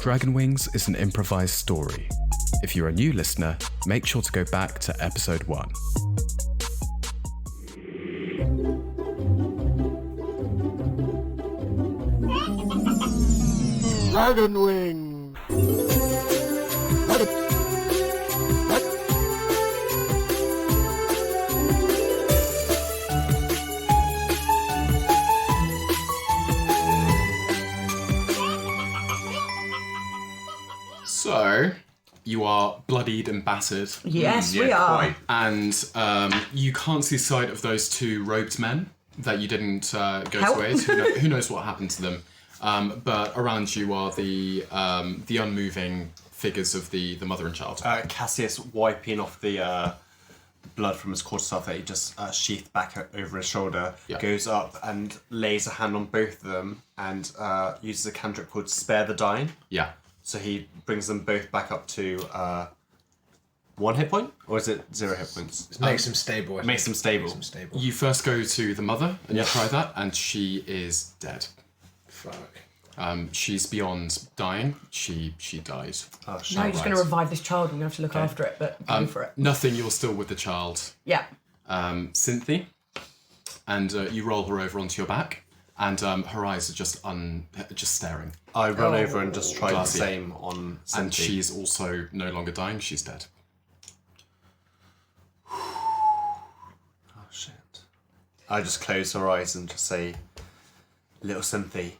Dragon Wings is an improvised story. If you're a new listener, make sure to go back to episode 1. Dragon Wing! So, you are bloodied and battered. Yes, we are. Quite. And you can't see sight of those two robed men that you didn't go Help. to aid. Who knows what happened to them? But around you are the unmoving figures of the mother and child. Cassius wiping off the blood from his quarterstaff that he just sheathed back over his shoulder, goes up and lays a hand on both of them and uses a cantrip called Spare the Dying. Yeah. So he brings them both back up to 1 hit point? Or is it 0 hit points? It makes them stable. Makes them stable. Makes them stable. You first go to the mother and you try that, and she is dead. Fuck. She's beyond dying. She dies. Oh, shit. No, you're just going to revive this child. We're going to have to look after it, but go for it. Nothing, you're still with the child. Yeah. Cynthia, and you roll her over onto your back, and her eyes are just staring. I run over and just try Glassy. the same on Cynthia. And she's also no longer dying, she's dead. Oh, shit. I just close her eyes and just say, little Cynthia,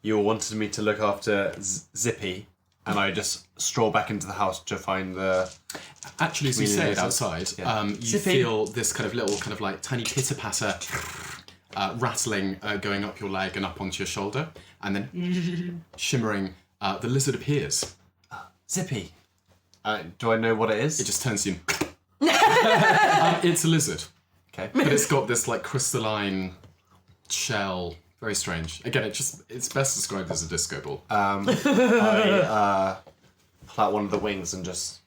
you all wanted me to look after Zippy, and I just stroll back into the house to find the... Actually, as you say it outside, you Zippy. feel this kind of little, kind of like tiny pitter-patter rattling going up your leg and up onto your shoulder, and then shimmering, the lizard appears. Zippy. Do I know what it is? It just turns to you. It's a lizard. Okay. But it's got this like crystalline shell. Very strange. Again, it's best described as a disco ball. I pull out one of the wings and just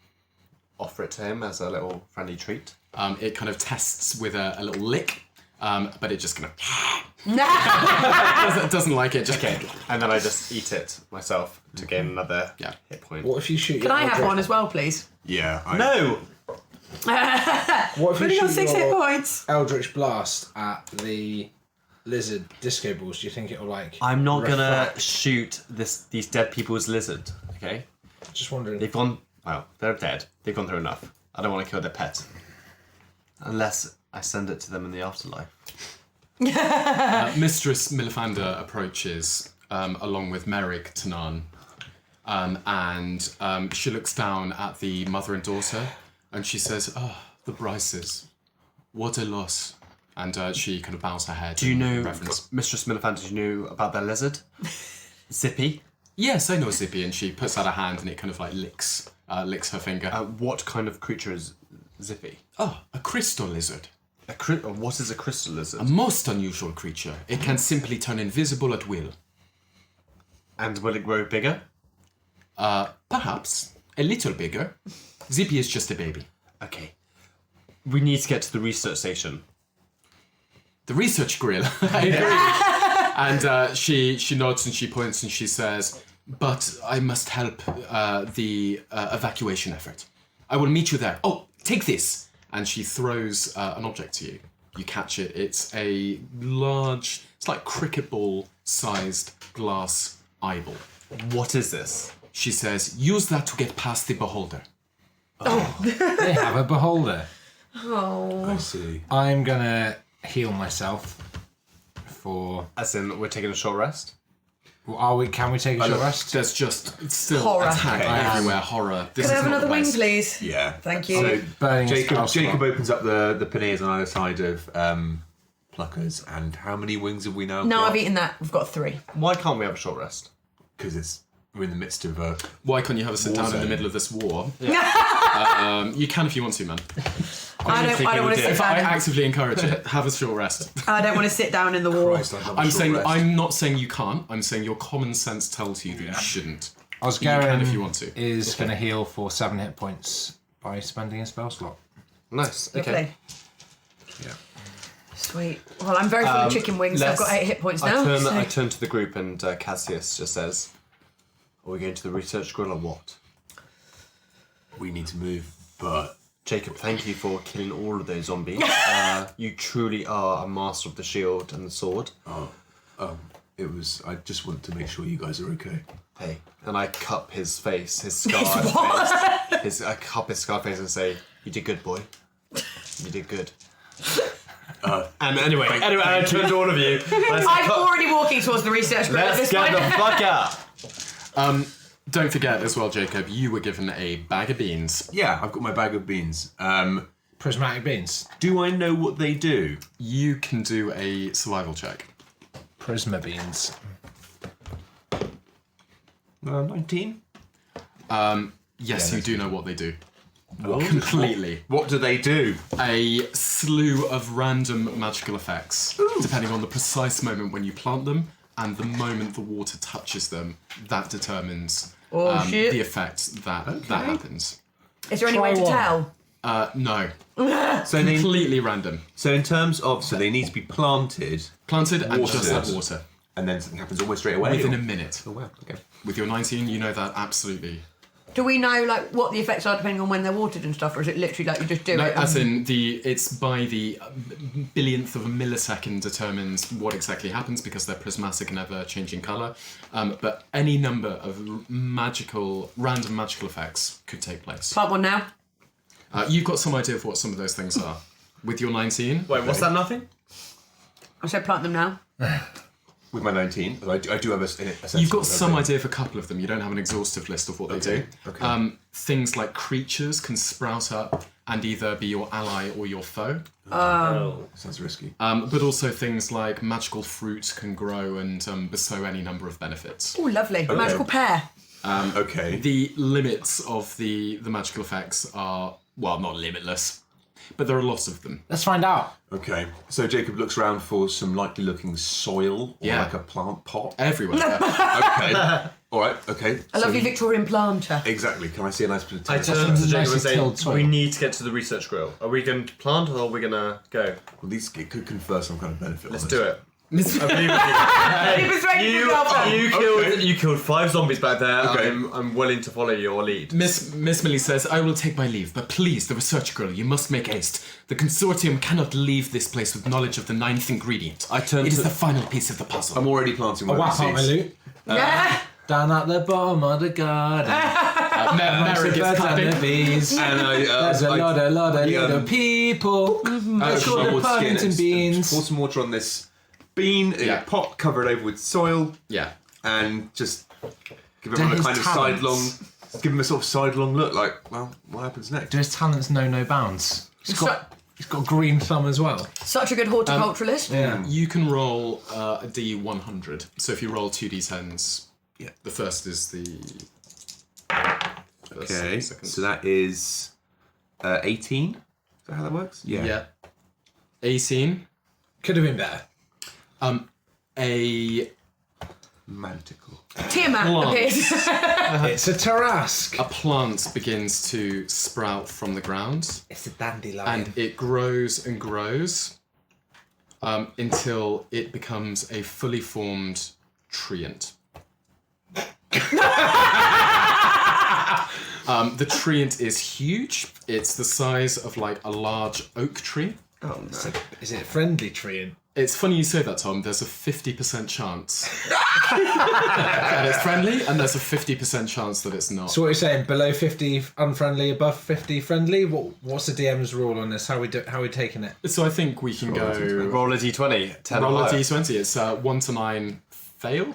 offer it to him as a little friendly treat. It kind of tests with a little lick, but it just kind of doesn't like it. Just And then I just eat it myself to gain another hit point. What if you shoot Can I have one as well, please? Yeah. No! What if Only you got shoot 6 hit your points. Eldritch Blast at the lizard disco balls? Do you think it'll like... I'm not gonna refract? shoot these dead people's lizard, okay? Just wondering. They've gone... Well, they're dead. They've gone through enough. I don't want to kill their pet. Unless I send it to them in the afterlife. Mistress Milifander approaches along with Merrick Tanan, and she looks down at the mother and daughter, and she says, "Oh, the Bryces, what a loss." And she kind of bows her head. Do you know, reverence. Mistress Milifander, do you know about their lizard? Zippy? Yes, I know Zippy, and she puts out a hand and it kind of like licks her finger. What kind of creature is Zippy? Oh, a crystal lizard. What is a crystal lizard? A most unusual creature. It can simply turn invisible at will. And will it grow bigger? Perhaps. A little bigger. Zippy is just a baby. Okay. We need to get to the research station. The research grill. I agree. And she nods and she points and she says, "But I must help the evacuation effort. I will meet you there. Oh, take this." And she throws an object to you. You catch it. It's a large, it's like cricket ball sized glass eyeball. What is this? She says, "Use that to get past the beholder." They have a beholder. Oh. I see. I'm gonna heal myself for... As in, we're taking a short rest? Are we? Can we take a short rest? There's just still Horror. attack everywhere. Horror. This Can I is have not another the wing, best. please? Yeah. Thank you. So Burning spell Jacob slot. opens up the panniers on either side of Pluckers, and how many wings have we now No, got? I've eaten that. We've got 3. Why can't we have a short rest? Because we're in the midst of a... Why can't you have a sit War down in the zone. middle of this war? You can if you want to, man. I don't want to sit I down. actively encourage it. Have a short rest. I don't want to sit down in the war. Christ, I'd love a I'm short saying rest. I'm not saying you can't. I'm saying your common sense tells you that you shouldn't. You can Osgarian if you want to. is going to heal for 7 hit points by spending a spell slot. Nice. Lovely. Okay. Yeah. Sweet. Well, I'm very full of chicken wings, so I've got 8 hit points now. I turn to the group and Cassius just says, Are we going to the research grill or what? We need to move, but Jacob, thank you for killing all of those zombies. You truly are a master of the shield and the sword. it was. I just want to make sure you guys are okay. Hey, and I cup his face, his scarred face. I cup his scarred face and say, "You did good, boy. You did good." And anyway, I turn to all of you. I'm already walking towards the research group at Let's this get point. the fuck out. Don't forget as well, Jacob, you were given a bag of beans. Yeah, I've got my bag of beans. Prismatic beans. Do I know what they do? You can do a survival check. Prisma beans. 19. Yes, you do know what they do. Completely. What do they do? A slew of random magical effects, depending on the precise moment when you plant them and the moment the water touches them. That determines shit. the effect that happens. Is there any way to tell? No, So they, completely random. so in terms of, so they need to be planted, Planted and just Watered. that water and then something happens almost straight away. within or- a minute. Oh wow. Okay. With your 19, you know that absolutely. Do we know like what the effects are depending on when they're watered and stuff, or is it literally like you just do No, it? as in it's by the billionth of a millisecond determines what exactly happens because they're prismatic and ever-changing colour. But any number of random magical effects could take place. Plant one now. You've got some idea of what some of those things are. With your 19, Wait, what's that? Nothing? I said plant them now. With my 19, but I do have a sense you've got of some what idea of a couple of them. You don't have an exhaustive list of what they do. Okay. Things like creatures can sprout up and either be your ally or your foe. they do. Sounds risky. But also things like magical fruit can grow and bestow any number of benefits. Oh, lovely. Magical pear. Okay. The limits of the magical effects are, well, not limitless, but there are lots of them. Let's find out. Okay. So Jacob looks around for some likely looking soil or Yeah. like a plant pot. Everywhere. Okay. All right. Okay. A lovely Victorian planter. Exactly. Can I see a nice bit of I terrace? turn to Jacob and Nicely say, tilled soil. we need to get to the research grill. Are we going to plant or are we going to go? Well, these it could confer some kind of benefit. Let's on do us. it. I believe in He was ready to go you. then. You killed 5 zombies back there. Okay. I'm willing to follow your lead. Miss Millie says, I will take my leave, but please, the research girl, you must make haste. The consortium cannot leave this place with knowledge of the 9th ingredient. I turn It is to- the final piece of the puzzle. I'm already planting my Whap out my seeds. loot. Yeah. Down at the bottom of the garden. Merrick is clapping. bees. And There's a lot of little people. Let's Pour call some the Parkinson beans. Pour some water on this bean in Yeah. a pot covered over with soil, Yeah. and just give everyone a his kind of talents- sidelong. Give him a sort of sidelong look, like, well, what happens next? Do his talents know no bounds? He's got green thumb as well. Such a good horticulturalist. Yeah. You can roll a D100. So if you roll 2d10s, Yeah. the first is the... Okay, second. so that is 18. Is that how that works? Yeah. 18. Could have been better. A Manticle. Tiamat Plant. appears. It's a Tarask. plant begins to sprout from the ground, It's a dandelion. and it grows and grows until it becomes a fully formed treant. The treant is huge. It's the size of like a large oak tree. Is it a friendly tree? It's funny you say that, Tom. There's a 50% chance that it's friendly, and there's a 50% chance that it's not. So what you're saying? Below 50 unfriendly, above 50 friendly. What's the DM's rule on this? How are we taking it? So I think we can go Roll a d20. 10 roll or a higher. d20. It's 1 to 9 fail,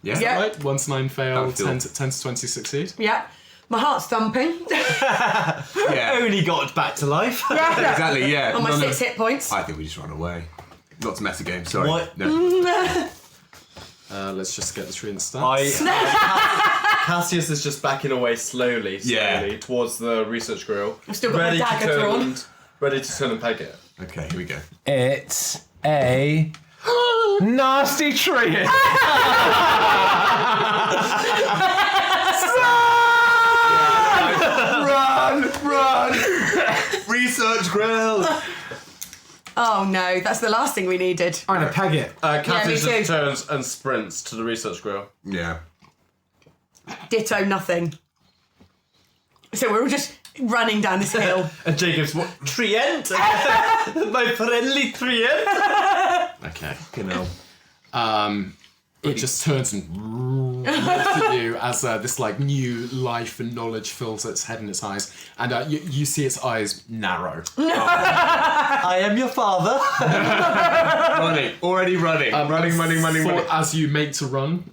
Yeah. Yeah. right? 1 to 9 fail, That feel- 10 to 20 succeed. Yeah. My heart's thumping. Yeah. Only got back to life. Exactly. Yeah. On my None 6 of- hit points. I think we just run away. Not to metagame. Sorry. What? No. Let's just get the treant stats. Cassius is just backing away slowly Yeah. towards the research grill. I've still got my ready to dagger turn drawn. and- Ready to turn and peg it. Okay. Here we go. It's a nasty tree. Run! Research grill. Oh no, that's the last thing we needed. I'm gonna peg it. me Cassius too. just turns and sprints to the research grill. Yeah. Ditto nothing. So we're all just running down this hill. And Jacob's what? Trient? My friendly Trient? Okay. You know. It just turns and looks at you as this like new life and knowledge fills its head and its eyes, and you see its eyes narrow. I am your father. Running. Already running. Running. As you make to run,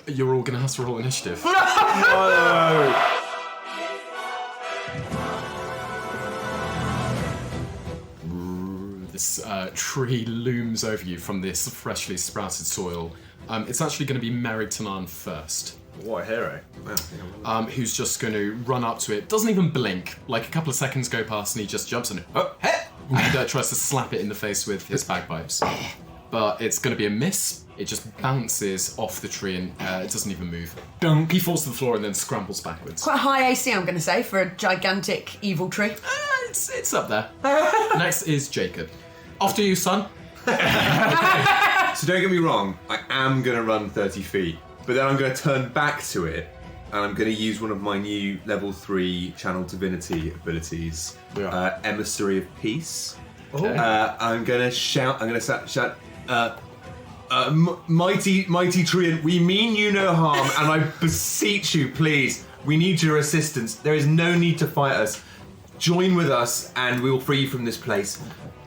you're all gonna have to roll initiative. This tree looms over you from this freshly sprouted soil. It's actually going to be Meritanan first. What a hero. Who's just going to run up to it, doesn't even blink. Like a couple of seconds go past and he just jumps on it. Oh, hey! And tries to slap it in the face with his bagpipes. But it's going to be a miss. It just bounces off the tree and it doesn't even move. Dunk. He falls to the floor and then scrambles backwards. Quite high AC, I'm going to say, for a gigantic evil tree. It's up there. Next is Jacob. After you, son. So don't get me wrong, I am going to run 30 feet, but then I'm going to turn back to it, and I'm going to use one of my new level 3 Channel Divinity abilities, Emissary of Peace. I'm going to shout, mighty Treant, we mean you no harm, and I beseech you, please, we need your assistance. There is no need to fight us. Join with us, and we will free you from this place.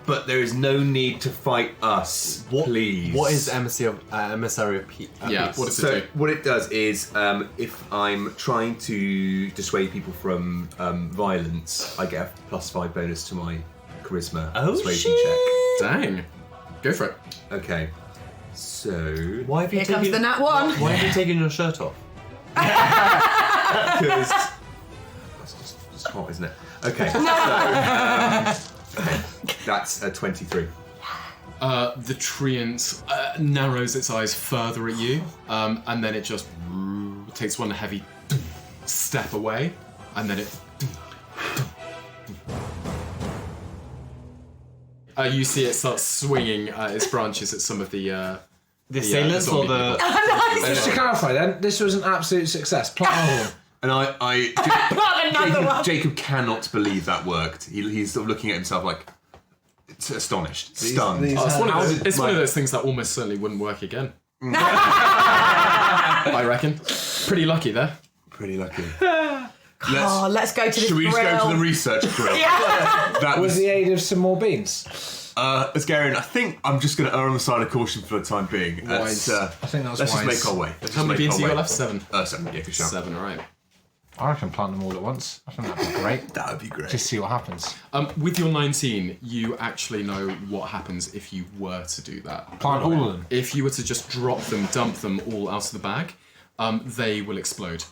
But there is no need to fight us, please. What is Emissary of Peace? Yeah, what does it So do? what it does is, if I'm trying to dissuade people from violence, I get a +5 bonus to my charisma persuasion Dang. Go for it. check. Okay. So Why have you Here comes the nat 1. Why have you taken your shirt off? because it's hot, isn't it? Okay. That's a 23. The treant narrows its eyes further at you, and then it just takes one heavy step away, and then it. You see it start swinging its branches at some of the assailants or zombie the... people. Just to clarify then, this was an absolute success. Plant another one. And Another one. Jacob cannot believe that worked. He's sort of looking at himself like astonished, stunned. these- It's one of those things that almost certainly wouldn't work again. I reckon. Pretty lucky there. Pretty lucky. Let's go to this Should we just go grill. to the research grill? That With was the aid of some more beans. Asgarian. I think I'm just going to err on the side of caution for the time being. Wise. I think that's Let's wise. just make our way. How many beans you got left? 7. 7. Yeah, good shout. 7, alright. I reckon plant them all at once. I think that'd be great. That would be great. Just see what happens. With your 19, you actually know what happens if you were to do that. Plant all of them. If you were to just drop them, dump them all out of the bag, they will explode.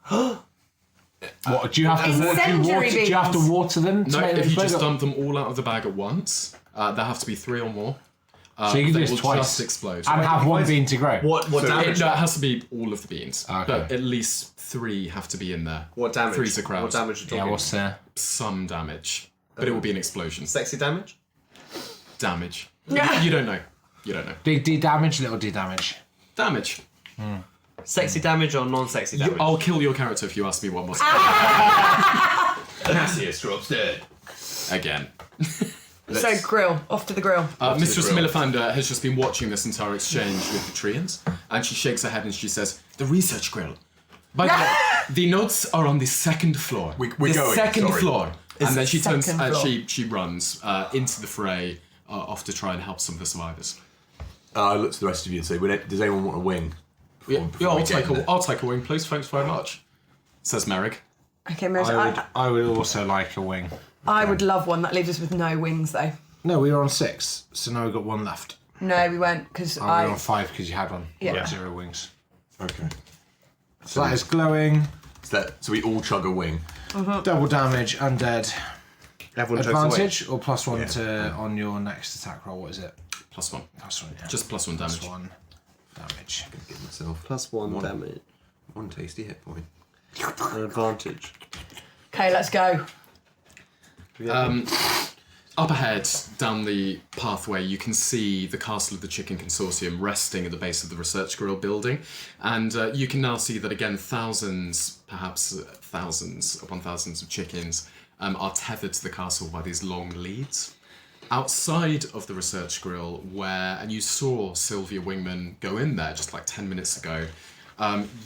What do you have to Incendiary do you have to beans. water them? To No, make them if you just explode? dump them all out of the bag at once, there have to be 3 or more. So you can do they this will twice. just explode. And have one bean to grow. What damage? It has to be all of the beans, Okay. but at least 3 have to be in there. What damage? 3's a crowd. What damage are you Yeah, talking? what's Some damage, but it will be an explosion. Sexy damage? Damage. You don't know. You don't know. big D damage, little D damage? Damage. Sexy damage or non-sexy damage? I'll kill your character if you ask me one more Cassius drops dead. again. So grill, off to the grill. Mistress Millifander has just been watching this entire exchange with the Treants, and she shakes her head and she says, "The research grill. By the way, the notes are on the 2nd floor. We're the going, 2nd sorry. floor." And then she turns, second floor. she runs into the fray, off to try and help some of the survivors. I look to the rest of you and say, does anyone want a wing? Yeah, before we get in there? I'll take a wing, please. Thanks very much. Says Merrick. Okay, Mary, I would also like a wing. I would love one. That leaves us with no wings, though. No, we were on 6, so now we've got 1 left. No, we won't, because We were on 5 because you had one. Yeah. 0 wings. Okay. So that is glowing, So we all chug a wing. double damage, undead. Everyone chugs away. Advantage or +1 to on your next attack roll. What is it? +1. +1. Yeah. Just +1 damage. +1 damage. Give myself +1 damage. 1 tasty hit point. An advantage. Okay, let's go. Up ahead, down the pathway, you can see the Castle of the Chicken Consortium resting at the base of the Research Grill building. And you can now see that, again, thousands, perhaps thousands upon thousands of chickens are tethered to the castle by these long leads. Outside of the Research Grill, and you saw Sylvia Wingman go in there just like 10 minutes ago,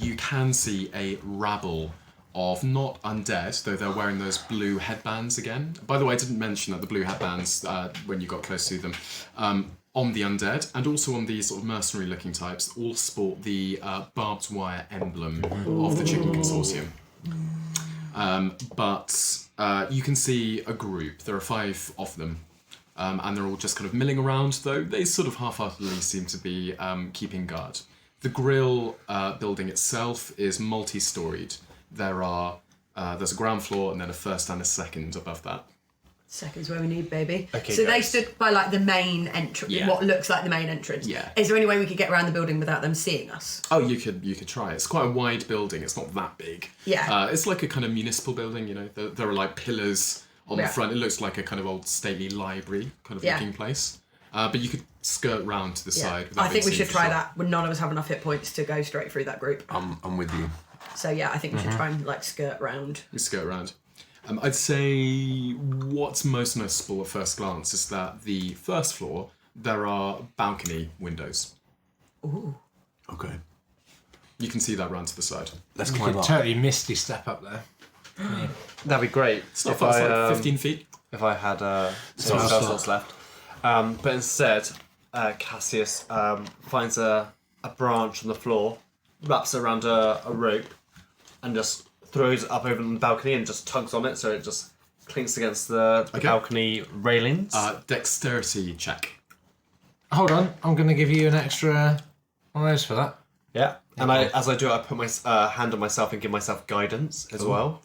you can see a rabble of not undead, though they're wearing those blue headbands again. By the way, I didn't mention that the blue headbands, when you got close to them, on the undead and also on these sort of mercenary-looking types, all sport the barbed wire emblem of the Chicken Consortium. But you can see a group. There are 5 of them. And they're all just kind of milling around, though they sort of half-heartedly seem to be keeping guard. The grill building itself is multi-storied. There's a ground floor and then a first and a second above that. Second's where we need, baby. Okay, so they guys. stood by like the main entrance, Yeah. what looks like the main entrance. Yeah. Is there any way we could get around the building without them seeing us? Oh, you could try. It's quite a wide building. It's not that big. Yeah. It's like a kind of municipal building. You know, there are like pillars on Yeah. the front. It looks like a kind of old stately library kind of Yeah. looking place. But you could skirt round to the side. without I think we being should seen try for sure. that when none of us have enough hit points to go straight through that group. I'm with you. So yeah, I think we should try and like skirt round. We skirt around. I'd say what's most noticeable at first glance is that the first floor, there are balcony windows. Ooh. Okay. You can see that round to the side. Let's You climb could up. totally misty step up there. That'd be great. It's not far, it's like 15 feet. If I had some not spell far. slots left. But instead, Cassius finds a branch on the floor, wraps it around a rope, and just throws it up over the balcony and just tugs on it so it just clinks against the Okay. balcony railings. Dexterity check. Hold on, I'm going to give you an extra one of those for that. Yeah, and as I do it, I put my hand on myself and give myself guidance as well.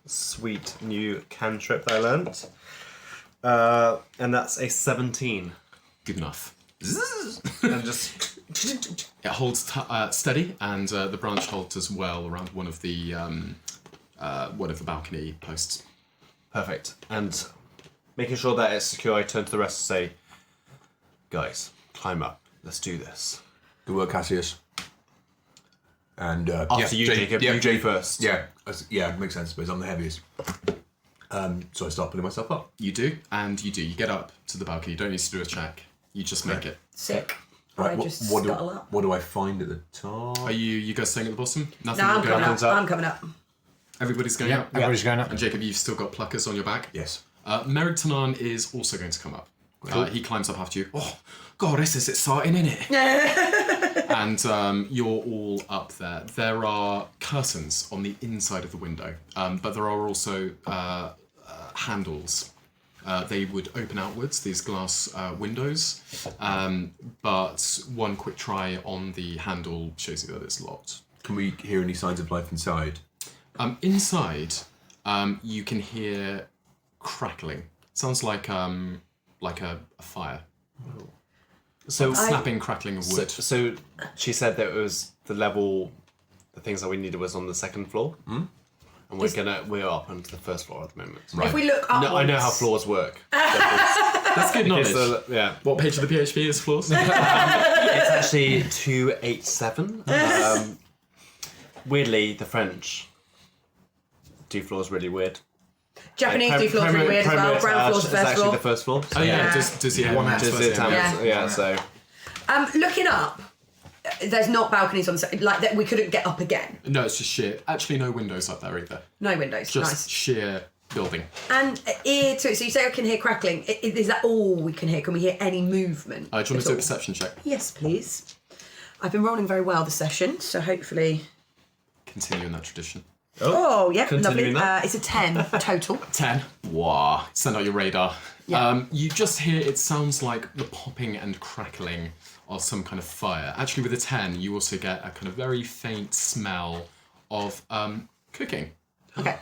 Sweet new cantrip that I learnt. And that's a 17. Good enough. And just It holds steady, and the branch holds as well around one of the balcony posts. perfect. And making sure that it's secure, I turn to the rest and say, guys, climb up. Let's do this. Good work, Cassius. And After you, Jacob. Yeah, You Jake go first. Yeah, makes sense. Because I'm the heaviest. So I start putting myself up. You do, and you do. You get up to the balcony. You don't need to do a check. You just make it. Sick. Right. I What, just what, scuttle do, up. what do I find at the top? Are you guys staying at the bottom? Nothing No, I'm going coming up. up. I'm coming up. Everybody's going up. Everybody's going up. And Jacob, you've still got pluckers on your back. Yes. Merrick Tanan is also going to come up. He climbs up after you. Oh, God, this is exciting, isn't it? And you're all up there. There are curtains on the inside of the window, but there are also handles. They would open outwards, these glass windows, but one quick try on the handle shows you that it's locked. Can we hear any signs of life inside? Inside, you can hear crackling. Sounds like a fire. So, Snapping, crackling of wood. so she said that it was the things that we needed was on the second floor. And we're up onto the first floor at the moment. If we look upwards, No, I know how floors work. That's good knowledge. Yeah. What page of the PHP is floors? It's actually 287. Weirdly, the French do floors really weird. Japanese do floors really weird as well. Ground floor's the It's first actually floor. the first floor. So Oh yeah, Yeah. does he have One house does first, it yeah. have- Yeah. so Looking up, there's not balconies on the side. Like that, we couldn't get up again. No, it's just sheer. Actually, no windows up there either. No windows. Just Nice. sheer building. And ear to it. So you say I can hear crackling. Is that all we can hear? Can we hear any movement? Do you want at to do a all? perception check? Yes, please. I've been rolling very well this session, so hopefully. Continue in that tradition. Oh, yeah, lovely. continuing that. It's a 10 total. 10. Wow. Send out your radar. Yeah. You just hear, it sounds like the popping and crackling of some kind of fire. Actually, with a 10, you also get a kind of very faint smell of cooking. Okay.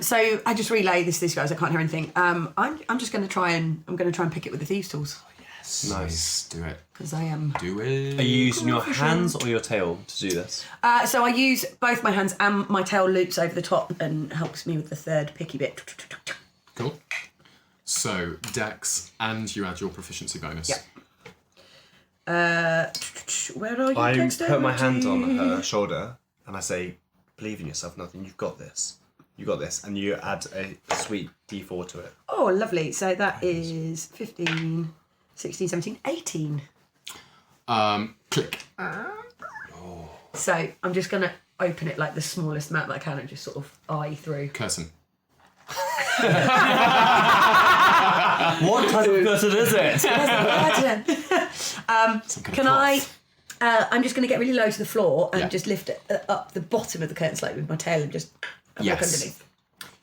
So I just relay this to these guys. I can't hear anything. I'm just going to try and pick it with the thieves' tools Nice. Do it. because I am. Do it. are you using your hands or your tail to do this? So I use both my hands and my tail loops over the top and helps me with the third picky bit. Cool. So Dex, and you add your proficiency bonus. Yep. Where are you? I Dexterity? put my hand on her shoulder and I say, believe in yourself, nothing. You've got this. You got this. And you add a sweet D4 to it. Oh, lovely. So that is 15, 16, 17, 18. Click. So I'm just going to open it like the smallest amount that I can and just sort of eye through. Curtain. What type of person is it? Can I? I'm just going to get really low to the floor and Yeah. just lift it up the bottom of the curtain slightly with my tail and just have a look Yes. underneath.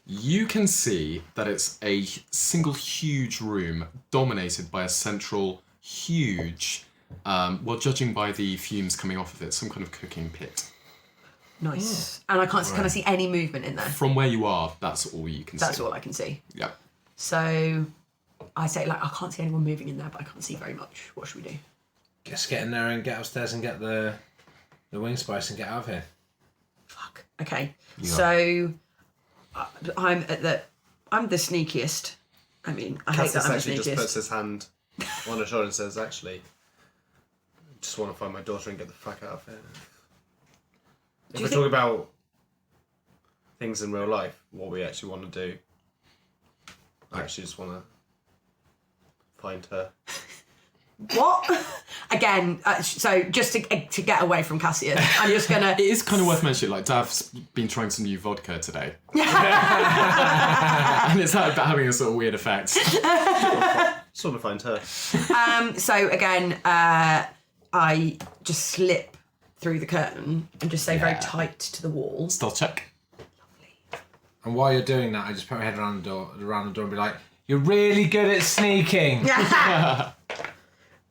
You can see that it's a single huge room dominated by a central huge, well, judging by the fumes coming off of it, some kind of cooking pit. Nice. And I can't. Can I see any movement in there? From where you are, that's all you can see. That's all I can see. Yeah. So I say, like, I can't see anyone moving in there, but I can't see very much. What should we do? Just get in there and get upstairs and get the wing spice and get out of here. Fuck. Okay. So I'm the sneakiest. I mean, I hate that Cassis I'm the actually just puts sneakiest. his hand on her shoulder and says, actually, I just want to find my daughter and get the fuck out of here. If you we talk about things in real life, what we actually want to do, I actually just want to find her. What? Again, so just to get away from Cassian, I'm just gonna. It is kind of worth mentioning, like, Dav's been trying some new vodka today. And it's having a sort of weird effect. Just want to find her. So again, I just slip through the curtain and just stay very tight to the wall. Stealth check. And while you're doing that, I just put my head around the door and be like, "You're really good at sneaking." Do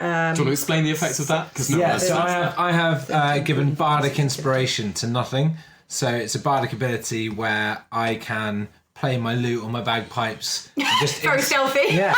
you want to explain the effects of that? Because Yeah, so I have given bardic inspiration to nothing. So it's a bardic ability where I can play my lute or my bagpipes. And just Very stealthy. Yeah.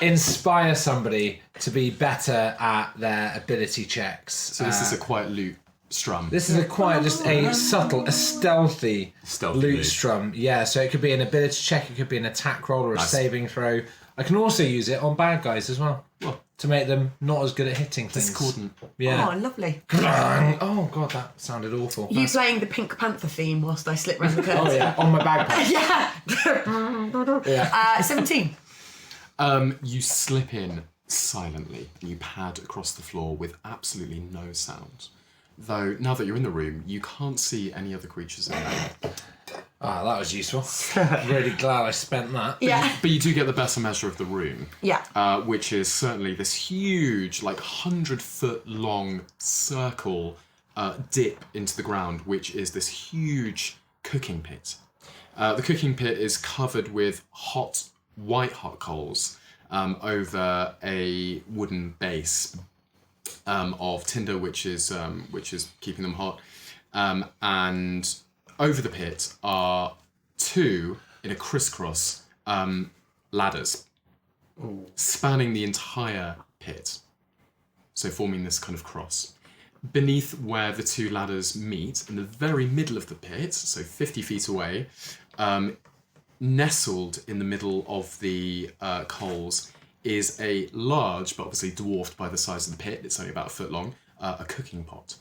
Inspire somebody to be better at their ability checks. So this is a quiet lute strum. This is just a subtle, a stealthy lute lute. strum. Yeah, so it could be an ability check, it could be an attack roll or a Nice. saving throw. I can also use it on bad guys as well. Well, To make them not as good at hitting things. discordant. Yeah. Oh, lovely. Oh god, that sounded awful. You playing the Pink Panther theme whilst I slip round the curtain? Oh yeah, on my bagpipe. Yeah. 17. You slip in silently and you pad across the floor with absolutely no sound. Though, now that you're in the room, you can't see any other creatures in there. Ah, that was useful. Really glad I spent that. Yeah. But you do get the better measure of the room. Yeah. Which is certainly this huge, like 100-foot long circle dip into the ground, which is this huge cooking pit. The cooking pit is covered with white hot coals over a wooden base of tinder, which is keeping them hot, and over the pit are two in a crisscross ladders spanning the entire pit, so forming this kind of cross. Beneath where the two ladders meet, in the very middle of the pit, so 50 feet away, nestled in the middle of the coals, is a large, but obviously dwarfed by the size of the pit, it's only about a foot long, a cooking pot.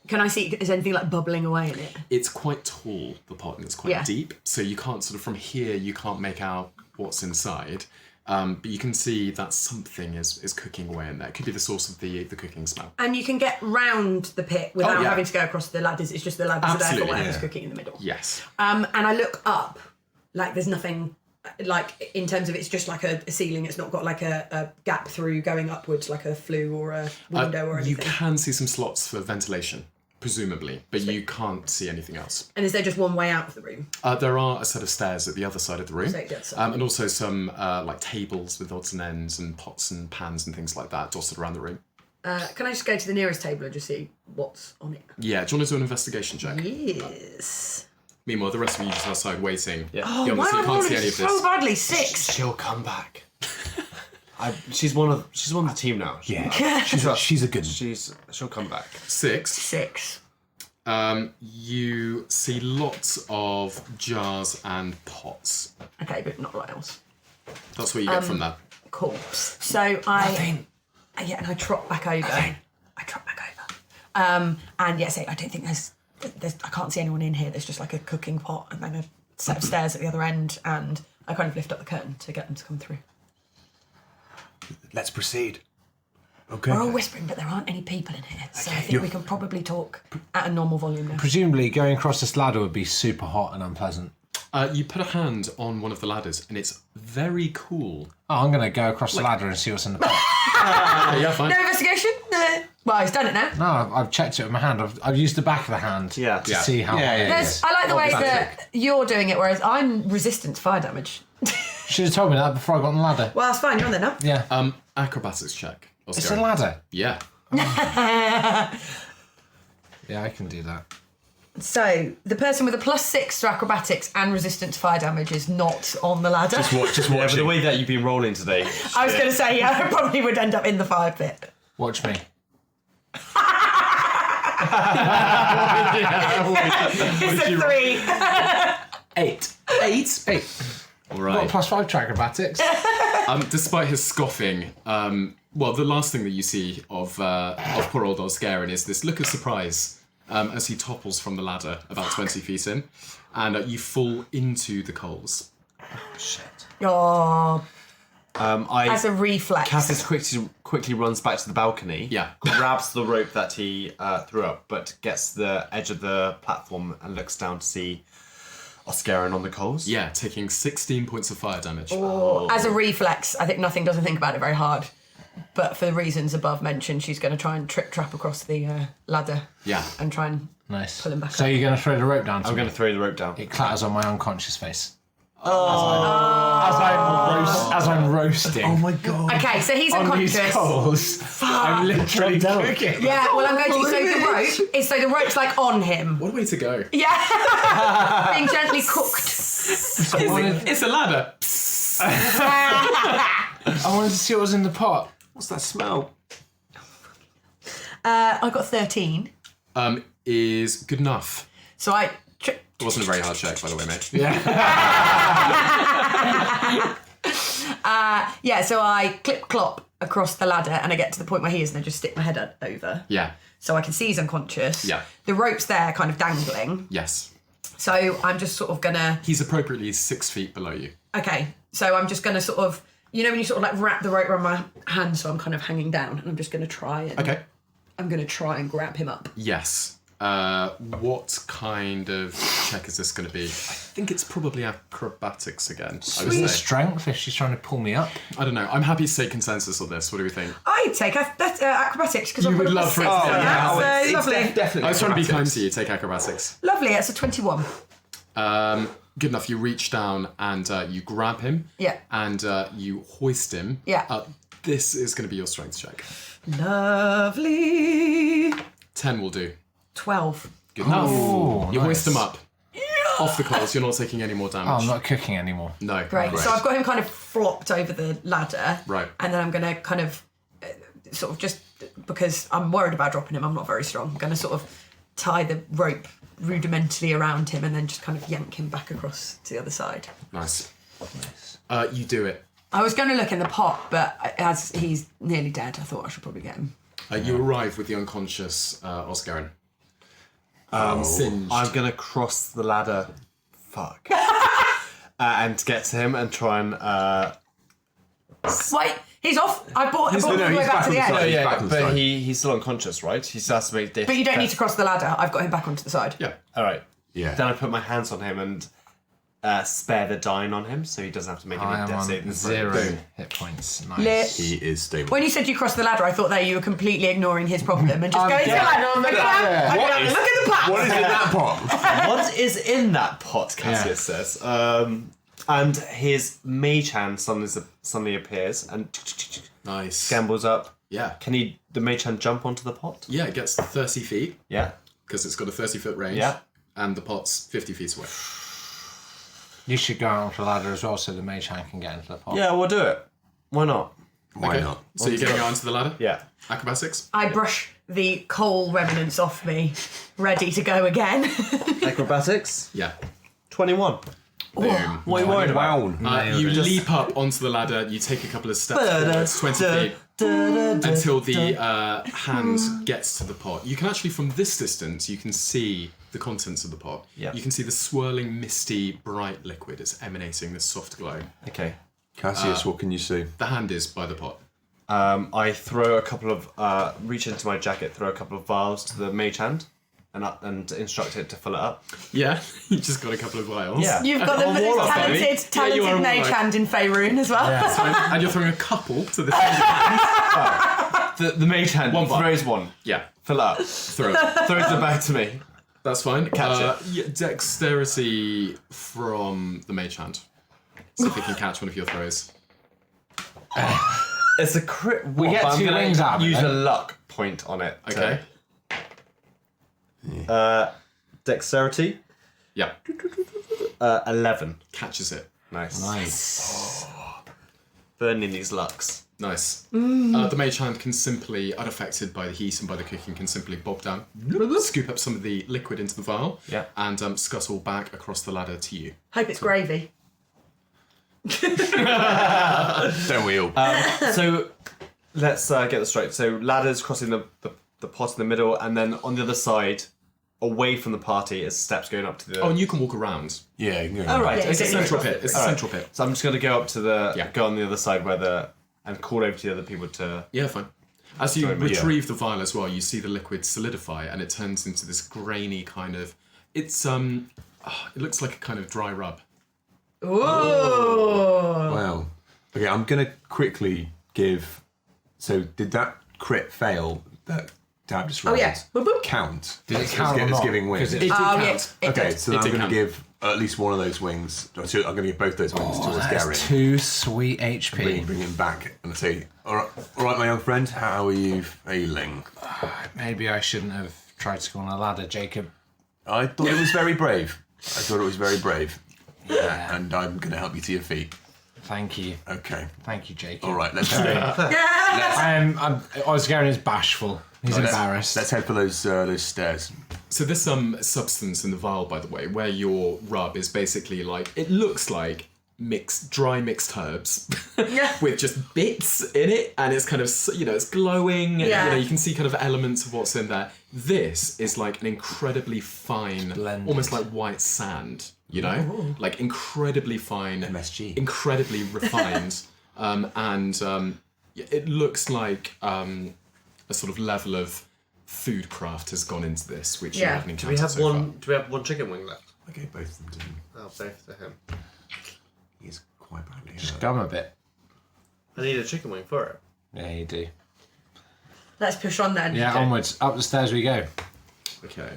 Can I see, is anything like bubbling away in it? It's quite tall, the pot, and it's quite deep, so you can't sort of, from here, you can't make out what's inside. But you can see that something is cooking away in there. It could be the source of the cooking smell. And you can get round the pit without yeah. having to go across the ladders. It's just the ladders are there Absolutely, for whatever's yeah. cooking in the middle. Yes. And I look up, like there's nothing, like in terms of it's just like a ceiling. It's not got like a gap through going upwards like a flue or a window or anything. You can see some slots for ventilation, presumably, but you can't see anything else. And is there just one way out of the room? There are a set of stairs at the other side of the room, So the other side. and also some like tables with odds and ends and pots and pans and things like that dotted around the room. Can I just go to the nearest table and just see what's on it? Yeah, do you want to do an investigation check? Yes. Meanwhile, the rest of you just outside waiting. Yeah. Oh, You why obviously am I can't see rolling any of so this. badly? 6. She'll come back. She's one of the team now. She's a good. She'll come back. 6. 6. You see lots of jars and pots. Okay, but not a lot else. That's what you get from that. Cool. So and I trot back over. And yeah, say I don't think there's I can't see anyone in here. There's just like a cooking pot and then a set of stairs at the other end, and I kind of lift up the curtain to get them to come through. Let's proceed. Okay. We're all whispering, but there aren't any people in here, so I think we can probably talk at a normal volume now. Presumably, going across this ladder would be super hot and unpleasant. You put a hand on one of the ladders, and it's very cool. Oh, I'm going to go across the ladder and see what's in the pot. Yeah, fine. No investigation? Well, he's done it now. No, I've checked it with my hand. I've used the back of the hand to see how hot it is. I like the way that you're doing it, whereas I'm resistant to fire damage. Should have told me that before I got on the ladder. Well, that's fine. You're on there now. Yeah. Acrobatics check. It's a ladder. Yeah. Yeah, I can do that. So, the person with a +6 to acrobatics and resistant to fire damage is not on the ladder. Just Yeah, watch but the way that you've been rolling today. I was going to say, yeah, I probably would end up in the fire pit. Watch me. It's a 3. 8. 8. All Got right. +5 to acrobatics. Despite his scoffing, well, the last thing that you see of poor old Oscarin is this look of surprise as he topples from the ladder about 20 feet in, and you fall into the coals. Oh, I as a reflex. Cassis quickly runs back to the balcony. Yeah. Grabs the rope that he threw up, but gets the edge of the platform and looks down to see Oscarin on the coals. Yeah, taking 16 points of fire damage. As a reflex, I think nothing doesn't think about it very hard. But for the reasons above mentioned, she's going to try and trap across the ladder. Yeah. And try and Nice. pull him back So up. you're going to throw the rope down to I'm me? going to throw the rope down. It clatters on my unconscious face. As I'm roasting. Oh my god. Okay, so he's On these unconscious. coals. I'm literally cooking. Yeah, well, I'm going to. So the rope's like on him. What a way to go. Yeah. Being gently cooked. It's a ladder. I wanted to see what was in the pot. What's that smell? I got 13. Is good enough. So I. It wasn't a very hard check, by the way, mate. Yeah, so I clip clop across the ladder and I get to the point where he is and I just stick my head over. Yeah. So I can see he's unconscious. Yeah. The rope's there kind of dangling. Yes. So I'm just sort of gonna. He's appropriately 6 feet below you. Okay, so I'm just gonna sort of. You know when you sort of like wrap the rope around my hand so I'm kind of hanging down and I'm just gonna try and. Okay. I'm gonna try and grab him up. Yes. What kind of check is this going to be? I think it's probably acrobatics again. I would say. Strength if she's trying to pull me up. I don't know. I'm happy to take consensus on this. What do we think? I'd take acrobatics because You would love for it to be that's lovely. Definitely. I was trying to be kind to you. Take acrobatics. Lovely, it's a 21. Good enough. You reach down and you grab him. Yeah. And you hoist him. Yeah. This is going to be your strength check. Lovely. 10 will do. 12. Good enough. Oh, You hoist nice. him up. Off the coals. You're not taking any more Oh, damage. I'm not cooking anymore. No. Great. So I've got him kind of flopped over the ladder. Right. And then I'm going to kind of sort of just because I'm worried about dropping him, I'm not very strong. I'm going to sort of tie the rope rudimentarily around him and then just kind of yank him back across to the other side. Nice. You do it. I was going to look in the pot, but as he's nearly dead, I thought I should probably get him. You arrive with the unconscious Oscarin. Singed. I'm going to cross the ladder. Fuck. And get to him and try and. Wait, he's off. I brought him all the way back to the edge. He's back on the But side. he's still unconscious, right? He still has to make this. But you don't need to cross the ladder. I've got him back onto the side. Yeah. All right. Yeah. Then I put my hands on him and spare the dying on him, so he doesn't have to make I any am death on savings. 0 Boom. hit points. Nice. Lit. He is stable. When you said you crossed the ladder, I thought that you were completely ignoring his problem and just going to the dead. ladder. I'm like, look at the pot. What is in that pot? What is in that pot? Cassius says. And his mage hand suddenly appears and Nice. gambles up. Yeah. Can he? The mage hand jump onto the pot? Yeah, it gets 30 feet Yeah. because it's got a 30-foot range. Yeah. And the pot's 50 feet away. You should go onto the ladder as well so the mage hand can get into the pot. Yeah, we'll do it. Why not? Why not? So you're getting onto the ladder? Yeah. Acrobatics? I brush the coal remnants off me, ready to go again. Acrobatics. Yeah. 21. Boom. What are you worried about? You leap up onto the ladder, you take a couple of steps forwards, 20 feet, until the hand gets to the pot. You can actually, from this distance, you can see the contents of the pot. Yeah. You can see the swirling, misty, bright liquid. It's emanating this soft glow. Okay. Cassius, what can you see? The hand is by the pot. I throw a couple of reach into my jacket, throw a couple of vials to the mage hand, and instruct it to fill it up. Yeah, you just got a couple of vials. Yeah. You've got the warlock, baby. talented Yeah, you are a mage warlock. hand in Faerun as well. And you're throwing a couple to the The mage hand One vial. throws one, Yeah, fill it up, throw it. throws it back to me. That's fine. Catch it. Yeah, dexterity from the mage hand. See if he can catch one of your throws. It's a crit. We get I'm 2 gonna wings out of it, Use then. a luck point on it. Okay. Dexterity. Yeah, 11. catches it. Nice. Nice. Burning these lucks. Nice. The mage hand can simply, unaffected by the heat and by the cooking, can simply bob down, scoop up some of the liquid into the vial, Yeah. and scuttle back across the ladder to you. Hope it's gravy. Don't we all? So let's get this straight. So ladders crossing the pot in the middle, and then on the other side, away from the party, is steps going up to the. Oh, and you can walk around. Yeah, you can go. Oh, right. Yeah, It's a yeah, central yeah. pit. It's a Alright. central pit. So I'm just going to go up to the Yeah. go on the other side and call over to the other people to. Yeah, fine. As you Sorry, but yeah. retrieve the vial as well, you see the liquid solidify, and it turns into this grainy kind of. It looks like a kind of dry rub. Ooh. Wow. Okay, I'm gonna quickly give. So did that crit fail that Dab just rolled? Oh, yeah. Boop, boop. Count. Did it count or It's not? giving wings. 'Cause It did Oh, count. yeah. It Okay, did. so It I'm did going to count. give at least one of those wings. I'm going to give both those wings towards That Gary. is 2 sweet HP. Bring him back and say, all right, my young friend, how are you feeling? Maybe I shouldn't have tried to go on a ladder, Jacob. I thought it was very brave. Yeah. And I'm going to help you to your feet. Thank you. Okay. Thank you, Jacob. All right, let's Osgarian is bashful. He's embarrassed. Let's head for those stairs. So this substance in the vial, by the way, where your rub is basically like, it looks like dry mixed herbs with just bits in it, and it's kind of, it's glowing. Yeah. You can see kind of elements of what's in there. This is like an incredibly fine, Blended. almost like white sand. Like incredibly fine, MSG. incredibly refined, it looks like a sort of level of food craft has gone into this, which you Yeah. haven't Do we encountered have so one? far. Do we have one chicken wing left? I gave both of them to him. Oh, both to him. He's quite badly Just hurt. gum a bit. I need a chicken wing for it. Yeah, you do. Let's push on then. Yeah, onwards. Up the stairs we go. Okay.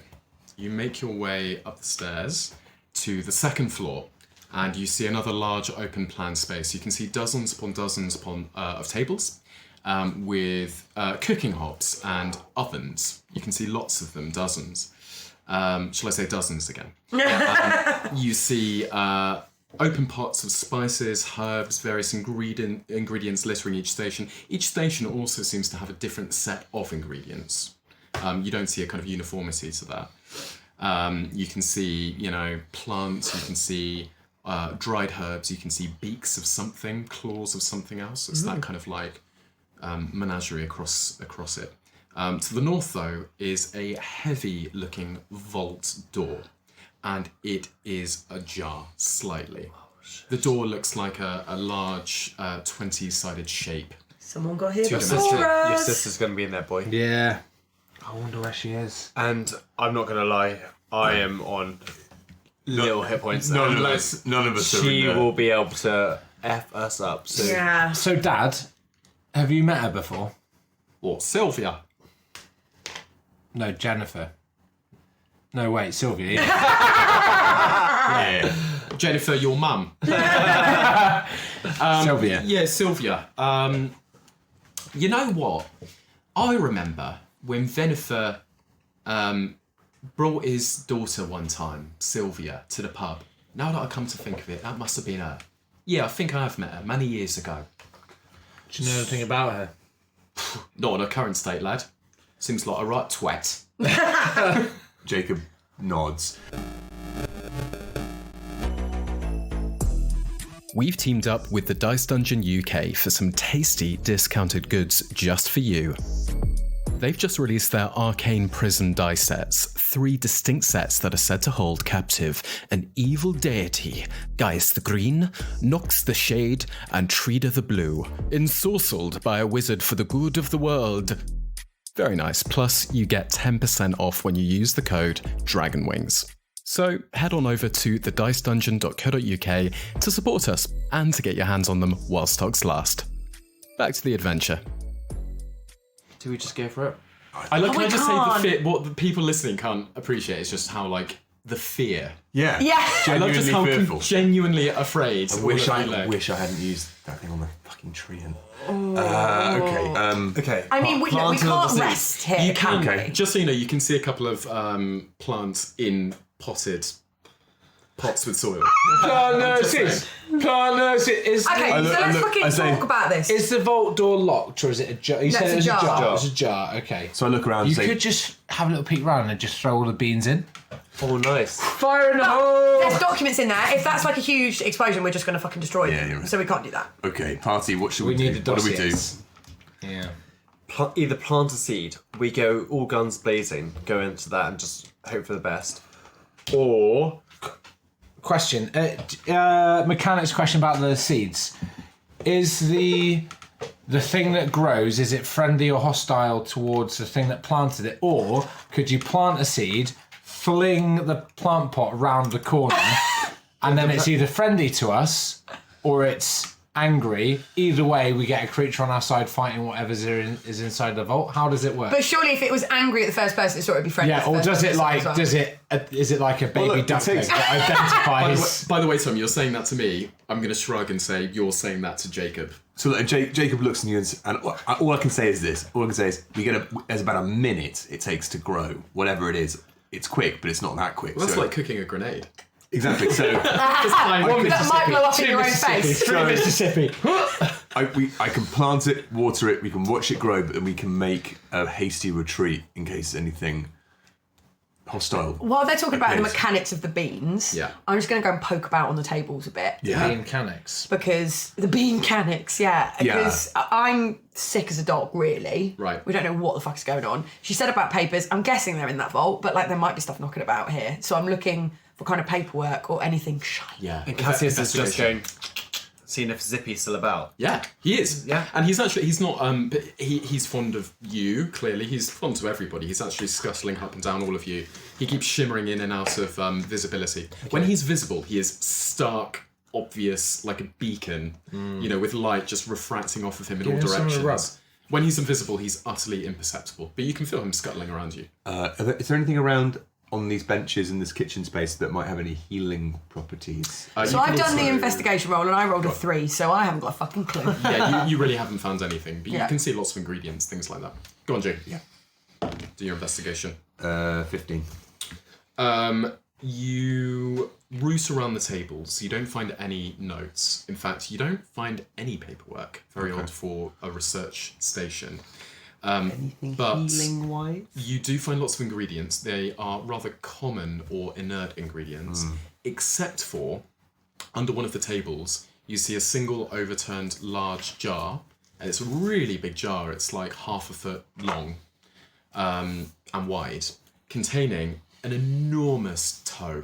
You make your way up the stairs to the second floor, and you see another large open plan space. You can see dozens upon dozens of tables with cooking hobs and ovens. You can see lots of them, dozens. Shall I say dozens again? You see open pots of spices, herbs, various ingredients littering each station. Each station also seems to have a different set of ingredients. You don't see a kind of uniformity to that. You can see, plants, you can see dried herbs, you can see beaks of something, claws of something else. It's that kind of like menagerie across it. To the north, though, is a heavy-looking vault door, and it is ajar slightly. The door looks like a large 20-sided shape. Someone got here Two-dimensional. before Your us. sister's going to be in there, boy. Yeah. I wonder where she is. And I'm not going to lie, I am on little hit points. None of unless us. None of us are she in there. will be able to F us up. So Yeah. So, Dad, have you met her before? Or Sylvia. No, Jennifer. No, wait, Sylvia. Yeah. Yeah. Jennifer, your mum. Sylvia. Yeah, Sylvia. You know what? I remember when Jennifer brought his daughter one time, Sylvia, to the pub. Now that I come to think of it, that must have been her. Yeah, I think I have met her many years ago. Do you know anything about her? Not in her current state, lad. Seems like a right twat. Jacob nods. we've teamed up with the Dice Dungeon UK for some tasty discounted goods just for you. They've just released their Arcane Prison dice sets, 3 distinct sets that are said to hold captive an evil deity, Gaius the Green, Nox the Shade, and Trida the Blue, ensorcelled by a wizard for the good of the world. Very nice, plus you get 10% off when you use the code DRAGONWINGS. So head on over to thedicedungeon.co.uk to support us and to get your hands on them while stocks last. Back to the adventure. Do we just go for it? Can I just say can't. the fear? What the people listening can't appreciate is just how the fear. Yeah. Yeah. I love just Genuinely how fearful. genuinely afraid. I wish I hadn't used that thing on the fucking tree. Okay. I mean, we Plant another can't seed. rest here. You can. Okay. Just so you know, you can see a couple of plants in potted pots with soil. Plant nurses. Plant nurses. Is Okay, I so look- let's I fucking say- talk about this. is the vault door locked or is it a jar? You said it's it was a a jar. jar. It's a jar. Okay. So I look around You and say, could just have a little peek around and just throw all the beans in. Oh, nice. Fire in the hole. There's documents in there. If that's like a huge explosion, we're just going to fucking destroy Yeah, them. you're right. So we can't do that. okay, party, what should we, We do? need the What do we do? dossiers. Yeah. Either plant a seed, we go all guns blazing, go into that and just hope for the best. Or Question. Mechanics question about the seeds. Is the thing that grows, is it friendly or hostile towards the thing that planted it? Or could you plant a seed, fling the plant pot round the corner, and then it's either friendly to us or it's angry? Either way, we get a creature on our side fighting whatever is inside the vault. How does it work? But surely if it was angry at the first person, it would be friendly. Yeah, to the or first does it person as well. is it like a baby look, it duckling takes- that identifies? By the way, Tom, you're saying that to me. I'm going to shrug and say you're saying that to Jacob. So like, Jacob looks at you and all I can say is this. All I can say is there's about a minute it takes to grow. Whatever it is, it's quick, but it's not that quick. Well, that's so, like cooking a grenade. Exactly. So That might blow up in your own face. Mississippi. I can plant it, water it, we can watch it grow, but then we can make a hasty retreat in case anything hostile. While they're talking about the appears. mechanics of the beans, Yeah. I'm just going to go and poke about on the tables a bit. Yeah. The mechanics. Because the bean mechanics, because I'm sick as a dog, really. Right. We don't know what the fuck is going on. She said about papers. I'm guessing they're in that vault, but there might be stuff knocking about here. So I'm looking for kind of paperwork or anything shite. Yeah. and Cassius is just going, seeing if Zippy's still about. Yeah, he is. Yeah. And he's not, but he's fond of you, clearly. He's fond to everybody. He's actually scuttling up and down all of you. He keeps shimmering in and out of visibility. When he's visible, he is stark, obvious, like a beacon, with light just refracting off of him in all him some of the rub. directions. When he's invisible, he's utterly imperceptible. But you can feel him scuttling around you. Is there anything around on these benches in this kitchen space that might have any healing properties? You So can I've done the also- investigation roll and I rolled a 3, so I haven't got a fucking clue. Yeah, you really haven't found anything. But Yeah. you can see lots of ingredients, things like that. Go on, Jake. Yeah. Do your investigation. 15. You root around the tables. You don't find any notes. In fact, you don't find any paperwork. Very odd for a research station. But Healing-wise? you do find lots of ingredients. They are rather common or inert ingredients, except for under one of the tables, you see a single overturned large jar. And it's a really big jar. It's like 1/2 foot long and wide, containing an enormous toe.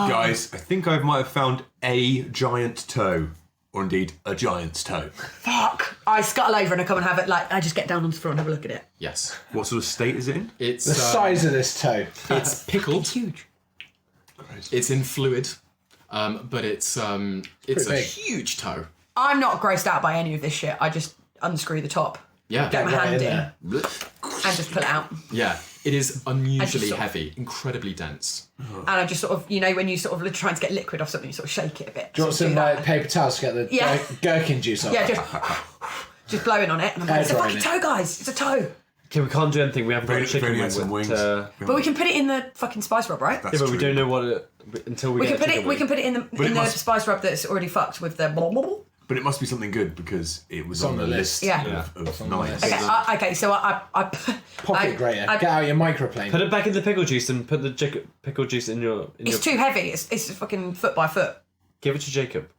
Guys, I think I might have found a giant toe. Or indeed, a giant's toe. Fuck! I scuttle over and I come and have it, I just get down on the floor and have a look at it. Yes. What sort of state is it in? It's The size of this toe. It's pickled. Huge. It's in fluid, but it's a big. huge toe. I'm not grossed out by any of this shit. I just unscrew the top, Yeah. get my right hand in in, there. and just pull it out. Yeah. It is unusually sort of- heavy, incredibly dense. And I just sort of, when you sort of trying to get liquid off something, you sort of shake it a bit. Do you want Sort some of do that. paper towels to get the Yeah. gherkin juice off? Yeah, just blowing on it. And I'm like, it's a Air fucking drying toe, guys. It's a toe. Okay, we can't do anything. We haven't got a chicken wing some with, wings. But we can put it in the fucking spice rub, right? That's yeah, but we true. don't know what it until we We get can put a it. chicken We wing. can put it in the it must- spice rub that's already fucked with the blah, blah, blah. But it must be something good because it was on the list Yeah. of nice. Okay, so I Pocket grater. Get out your microplane. Put it back in the pickle juice and put the pickle juice in your. it's too heavy. It's fucking foot by foot. Give it to Jacob.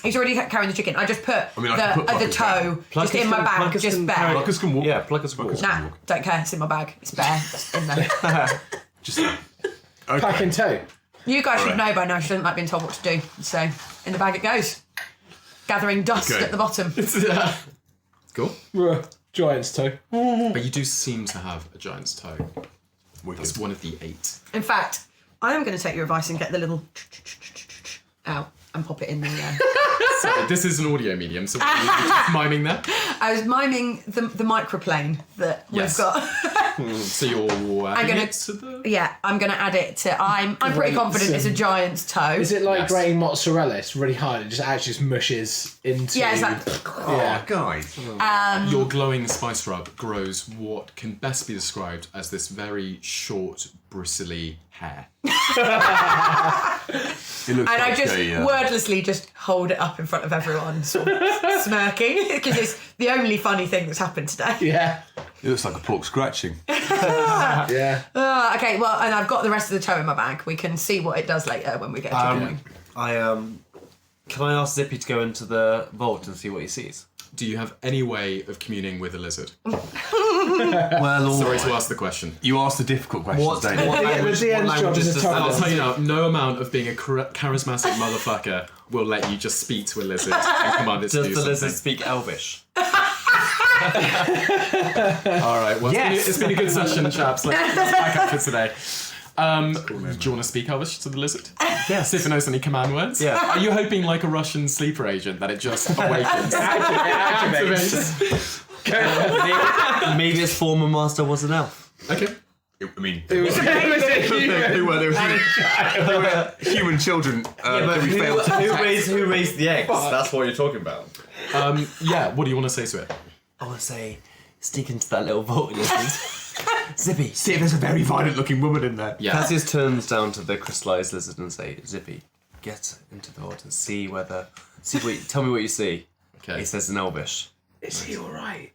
He's already carrying the chicken. I just put I can put the Pluckers toe just in my bag, just bare. Pluckers can walk. Yeah, Pluckers can walk. Nah, don't care. It's in my bag. It's bare. It's in there. Just okay. Pack in tow. You guys should know by now. She doesn't like being told what to do. So in the bag it goes. Gathering dust Okay. at the bottom. Cool. Giant's toe. But you do seem to have a giant's toe. That's one of the 8. In fact, I am going to take your advice and get the little out and pop it in the. So this is an audio medium, so what are you just miming that? I was miming the microplane that Yes. we've got. So you're adding gonna- it to the... Yeah, I'm going to add it to. I'm pretty confident it's a giant's toe. Is it like Yes. grating mozzarella? It's really hard. It just actually just mushes into. Yeah, it's like. Oh, guys. Your glowing spice rub grows what can best be described as this very short, bristly hair. It looks And I like just a, wordlessly just hold it up in front of everyone, sort of smirking, because it's the only funny thing that's happened today. Yeah. It looks like a pork scratching. Yeah. Okay, well, and I've got the rest of the toe in my bag. We can see what it does later when we get to going. Can I ask Zippy to go into the vault and see what he sees? Do you have any way of communing with a lizard? Well, Sorry to ask the question. You ask the difficult questions, What don't you? language, the what end's job languages is to does talk that I'll about tell you now, no amount of being a charismatic motherfucker will let you just speak to a lizard and command it to Does do the something. lizard speak Elvish? All right, well, Yes. it's been a good session, chaps. Let's back up for today. Do you want to speak Elvish to the lizard? Yes. See if it knows any command words? Yeah. Are you hoping, like a Russian sleeper agent, that it just awakens? Activates. Maybe its former master was an elf. Okay. I mean, they were human children. That we failed to protect. Who raised the eggs? That's what you're talking about. Yeah, what do you want to say to it? I want to say, sneak into that little vault and listen. Zippy. See if there's a very violent-looking woman in there. Yeah. Cassius turns down to the crystallized lizard and say, Zippy, get into the vault and see whether... tell me what you see. Okay. He says in Elvish. Is he alright?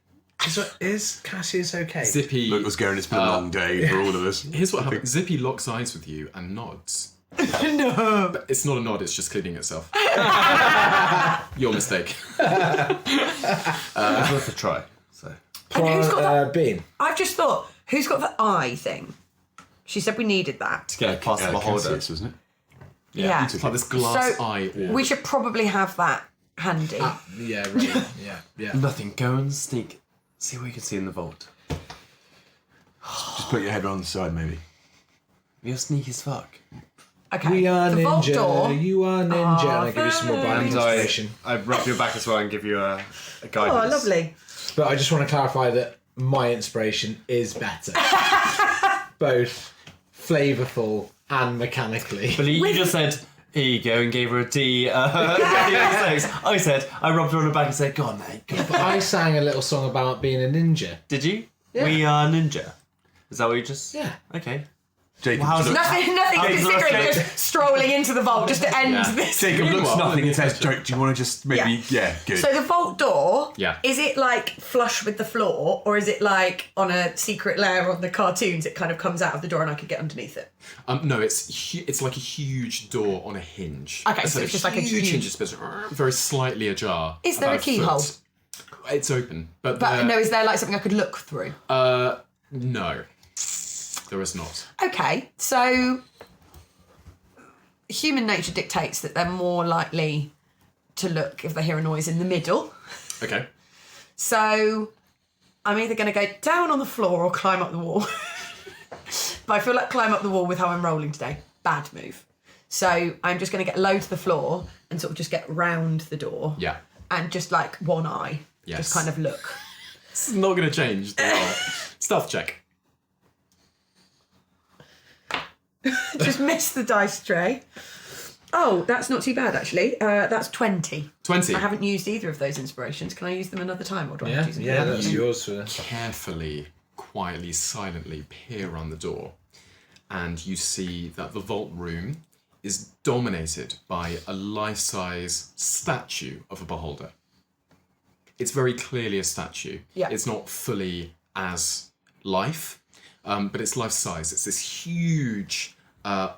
Is Cassius okay? Zippy. Look, it's been a long day for all of us. Here's what happens. Zippy locks eyes with you and nods. No. But it's not a nod, it's just cleaning itself. Your mistake. It's worth a try. So. And who's got that? Bean. I've just thought, who's got the eye thing? She said we needed that. Get a possible holder. Cassius, wasn't it? Yeah. It's like this glass So, eye orb. we should probably have that handy. Yeah, right. Yeah. Nothing. Go and sneak. See what you can see in the vault. Just put your head on the side, maybe. You're sneaky as fuck. Okay. We are the vault ninja. door. You are ninja. And I give you some more binding inspiration. I rub your back as well and give you a guidance. Oh, lovely. But I just want to clarify that my inspiration is better. Both flavourful and mechanically. But you just said, here you go, and gave her a D. I said, I rubbed her on the back and said, go on, mate. Go on. But I sang a little song about being a ninja. Did you? Yeah. We are ninja. Is that what you just... Yeah. Okay. Jacob, Well, how's it- Nothing How's considering it- just strolling into the vault just to end Yeah. this. Jacob looks Meanwhile, nothing and says, do you want to just maybe... Yeah, good. So the vault door, Yeah. is it like flush with the floor, or is it like on a secret layer on the cartoons? It kind of comes out of the door and I could get underneath it. No, it's like a huge door on a hinge. Okay, so it's just like a huge- hinge, it's very slightly ajar. Is there a about keyhole? foot. It's open, but But no, is there like something I could look through? no, there is not. Okay, so human nature dictates that they're more likely to look if they hear a noise in the middle. Okay. So I'm either going to go down on the floor or climb up the wall. But I feel like climb up the wall with how I'm rolling today. Bad move. So I'm just going to get low to the floor and sort of just get round the door. Yeah. And just like one eye. Yes. Just kind of look. It's not going to change the roll. Stealth check. Just miss the dice tray. Oh, that's not too bad actually. That's 20. 20. I haven't used either of those inspirations. Can I use them another time or do I have to use them? Yeah, now? that's yours for Carefully, quietly, silently peer around the door, and you see that the vault room is dominated by a life-size statue of a beholder. it's very clearly a statue. Yeah. It's not fully as life, but it's life size. It's this huge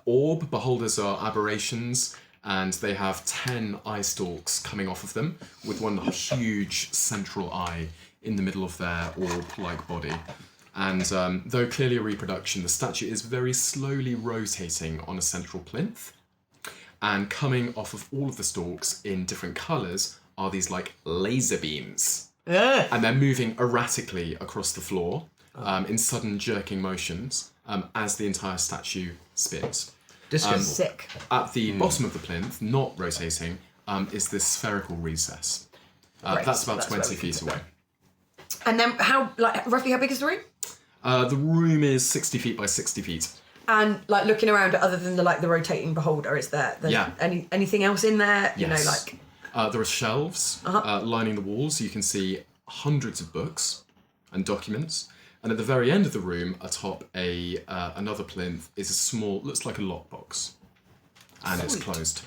orb. Beholders are aberrations, and they have 10 eye stalks coming off of them, with one huge central eye in the middle of their orb-like body. And though clearly a reproduction, the statue is very slowly rotating on a central plinth. And coming off of all of the stalks in different colours are these like laser beams. And they're moving erratically across the floor in sudden jerking motions as the entire statue spins. Sick. At the bottom of the plinth, not rotating, is this spherical recess. Great. That's about That's where 20 we can feet put away. And then roughly how big is the room? The room is 60 feet by 60 feet. And like looking around, other than the rotating beholder, is there's anything else in there? You know, Yes. like There are shelves lining the walls. You can see hundreds of books and documents. And at the very end of the room, atop another plinth, is a small, looks like a lockbox. And it's closed.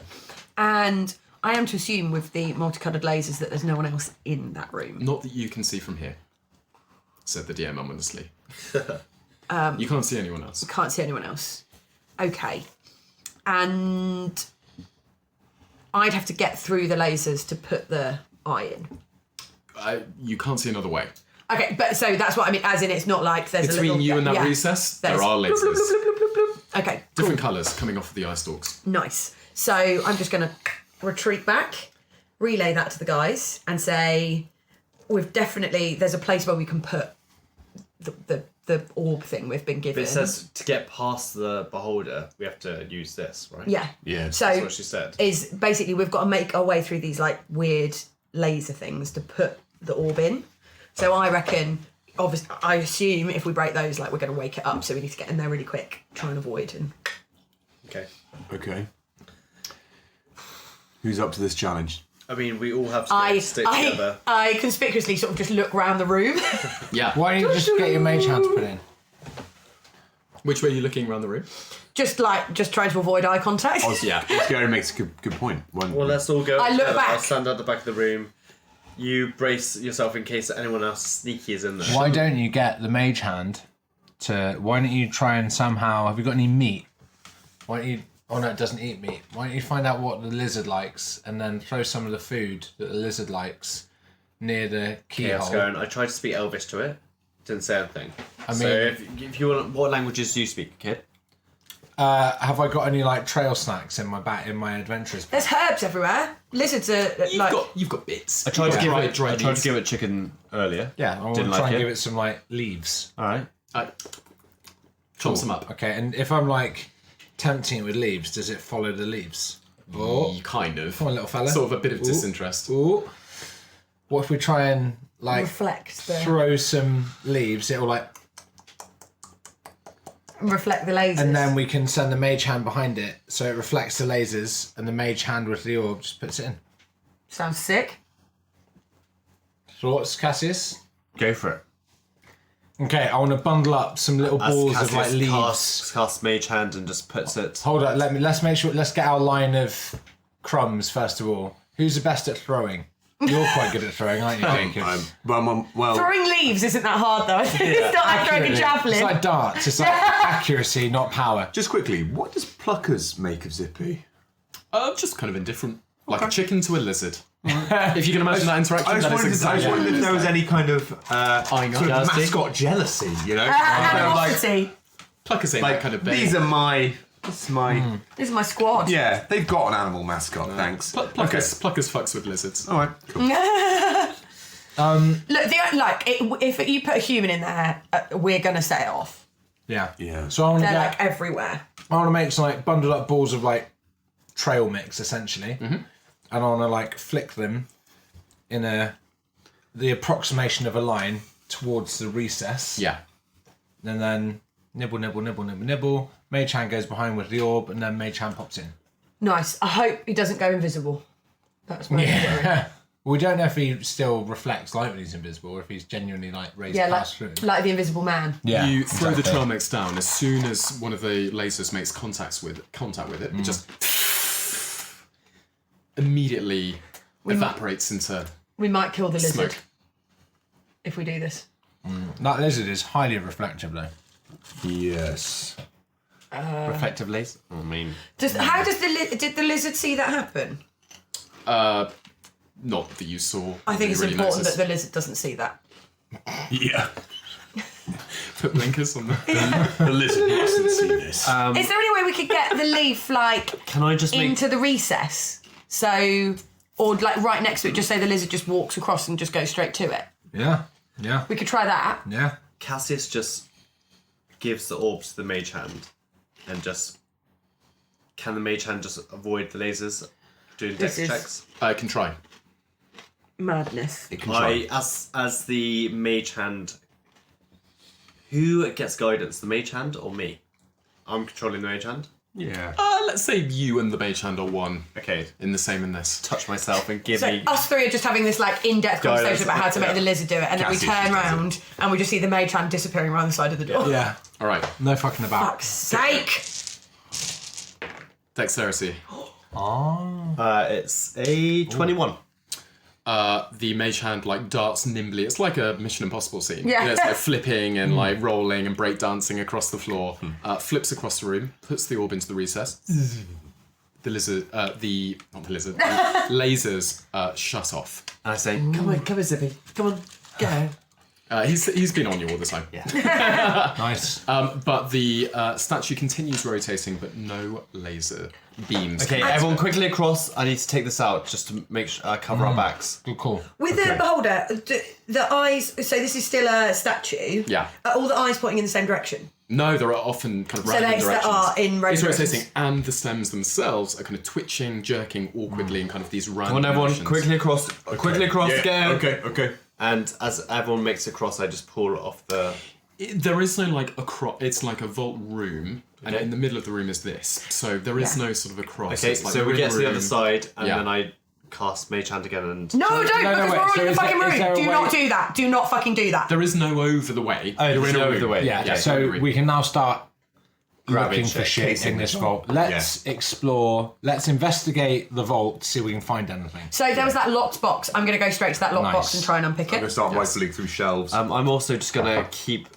And I am to assume with the multicoloured lasers that there's no one else in that room. Not that you can see from here, said the DM ominously. You can't see anyone else. Can't see anyone else. Okay. And I'd have to get through the lasers to put the eye in. You can't see another way. Okay, but so that's what I mean, as in it's not like there's a Between little... you and that yeah, recess, there's there are bloop, bloop, lasers. bloop, bloop, bloop, bloop, bloop. Okay, Different colours coming off of the eye stalks. nice. So I'm just going to retreat back, relay that to the guys and say, there's a place where we can put the orb thing we've been But given. it says to get past the beholder, we have to use this, right? Yeah. Yeah. So That's what she said. is basically we've got to make our way through these like weird laser things to put the orb in. So I reckon, obviously, I assume if we break those, like we're going to wake it up. So we need to get in there really quick, try and avoid. And Okay. Okay. Who's up to this challenge? I mean, we all have to stick together. I conspicuously sort of just look around the room. Yeah. Why don't you just get your mage hand to put in? Which way are you looking around the room? just trying to avoid eye contact. Yeah. Gary makes a good point. Well, let's all go. I look together. back. I'll stand at the back of the room. You brace yourself in case anyone else sneaky is in there. Why don't you get the mage hand to... Why don't you try and somehow... Have you got any meat? Why don't you... Oh no, it doesn't eat meat. Why don't you find out what the lizard likes and then throw some of the food that the lizard likes near the Chaos keyhole? going. I tried to speak Elvish to it. Didn't say anything. I So mean- if you want, what languages do you speak, kid? Have I got any like trail snacks in my adventures? There's herbs everywhere. Lizards are like. You've got bits. I tried to give Dried- it. dried I tried meats. to give it chicken earlier. Yeah, I want to Didn't try like and it. give it some like leaves. All right. Chomp them up. Okay, and if I'm like tempting it with leaves, does it follow the leaves? Oh, You kind of. come on, little fella. Sort of a bit of Ooh. disinterest. Ooh. What if we try and like reflect the throw some leaves? It'll like, reflect the lasers. and then we can send the mage hand behind it, so it reflects the lasers, and the mage hand with the orb just puts it in. Sounds sick. Thoughts, Cassius? Go for it. Okay, I want to bundle up some little balls of like Cassius leaves. casts Mage Hand and just puts it. Hold on, let's make sure. Let's get our line of crumbs first of all. Who's the best at throwing? You're quite good at throwing, aren't you, Jacob? Well, Throwing leaves isn't that hard though. It's not like throwing a javelin. It's like darts. It's like accuracy, not power. just quickly, what does Pluckers make of Zippy? Just kind of indifferent. Like a chicken to a lizard. If you can imagine that interaction, I just that is wanted exactly if there was any kind of I know. sort of Jealousy. mascot jealousy, you know? Animosity. Pluckers ain't like that kind of bait. these are my. This is my. This is my squad. Yeah, they've got an animal mascot. Thanks. Pluckers fucks with lizards. All right. Cool. Look, if you put a human in there, we're gonna set it off. Yeah. Yeah. So I want to They're get. like everywhere. I want to make some like bundled up balls of like trail mix essentially, and I want to like flick them in the approximation of a line towards the recess. Yeah. And then nibble, nibble, nibble, nibble, nibble. Mage hand goes behind with the orb, and then Mage hand pops in. Nice. I hope he doesn't go invisible. That's my worry. We don't know if he still reflects light when he's invisible, or if he's genuinely like raised Yeah, past through. like the Invisible Man. Yeah, You throw the exactly. trail mix down as soon as one of the lasers makes contact with it. It just immediately evaporates into We might kill the lizard Smoke. if we do this. That lizard is highly reflective, though. Yes. Reflective laser. I mean, How does did the lizard see that happen? Not that you saw. I think it's really important noticed. that the lizard doesn't see that. Yeah. Put blinkers on the. The lizard mustn't see this. Is there any way we could get the leaf can I just make... into the recess? So, or like right next to it, just say the lizard just walks across and just goes straight to it. Yeah. We could try that. Yeah. Cassius just gives the orb to the mage hand and just... Can the mage hand just avoid the lasers doing dex This is- checks? I can try. Madness. It can try. As the mage hand... Who gets guidance, the mage hand or me? I'm controlling the mage hand. Yeah. Let's say you and the mage hand are one Okay, in the same in this. touch myself and give So me... us three are just having this like in-depth Guidance. conversation about how to make the lizard do it, and then we Cassius turn just does round and we just see the mage hand disappearing around the side of the door. Yeah. All right. No fucking about. Fuck's sake! Dexterity. It's a 21. The mage hand like darts nimbly. It's like a Mission Impossible scene. Yeah. It's like flipping and like rolling and breakdancing across the floor. Flips across the room, puts the orb into the recess. The lizard, not the lizard, the lasers shut off. And I say, come on, Zippy. Come on, go. He's been on you all the time. Yeah. Nice. But the statue continues rotating, but no laser beams. Okay, everyone quickly across. I need to take this out just to make sure cover our backs. Good call. With the beholder, the eyes. So this is still a statue. Yeah. Are all the eyes pointing in the same direction? No, there are often kind of So random legs that directions. are in random It's rotating, directions. and the stems themselves are kind of twitching, jerking awkwardly, in kind of these random. Come on, everyone, motions. quickly across. Quickly across, Yeah. go. Okay. And as everyone makes it across, I just pull off the... There is no like a cross. It's like a vault room, and Okay. in the middle of the room is this. So there is no sort of a cross. Okay, It's like so we're we in get to the room. other side, and Yeah. then I cast Mage Hand again and... No, don't, because wait, we're all so in the is fucking there- is there room. a Do way- not do that. Do not fucking do that. There is no over the way. Oh, You're there's in a no room. over the way. Yeah. Yeah, So you're in a we can now start Grabbing looking for shit, shit casing in this the vault. Let's explore. Let's investigate the vault. See if we can find anything. So there was that locked box. I'm going to go straight to that locked Nice. box and try and unpick I'm gonna it. start rifling through shelves. I'm also just going to keep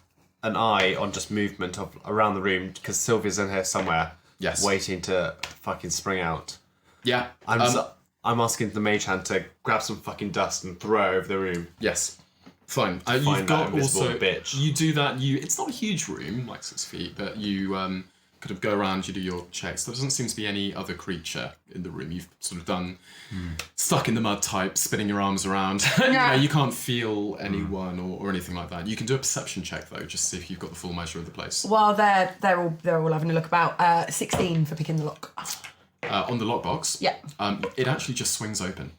an eye on just movement of around the room, because Sylvia's in here somewhere. Yes. Waiting to fucking spring out. Yeah. I'm asking the Mage Hand to grab some fucking dust and throw it over the room. Yes. Fine. find You've that got invisible also. bitch. You do that. It's not a huge room, like 6 feet, but you kind of go around. You do your checks. There doesn't seem to be any other creature in the room. You've sort of done stuck in the mud type, spinning your arms around. You can't feel anyone or anything like that. You can do a perception check though, just to see if you've got the full measure of the place. While they're all having a look about. 16 for picking the lock. On the lockbox, Yeah. it actually just swings open.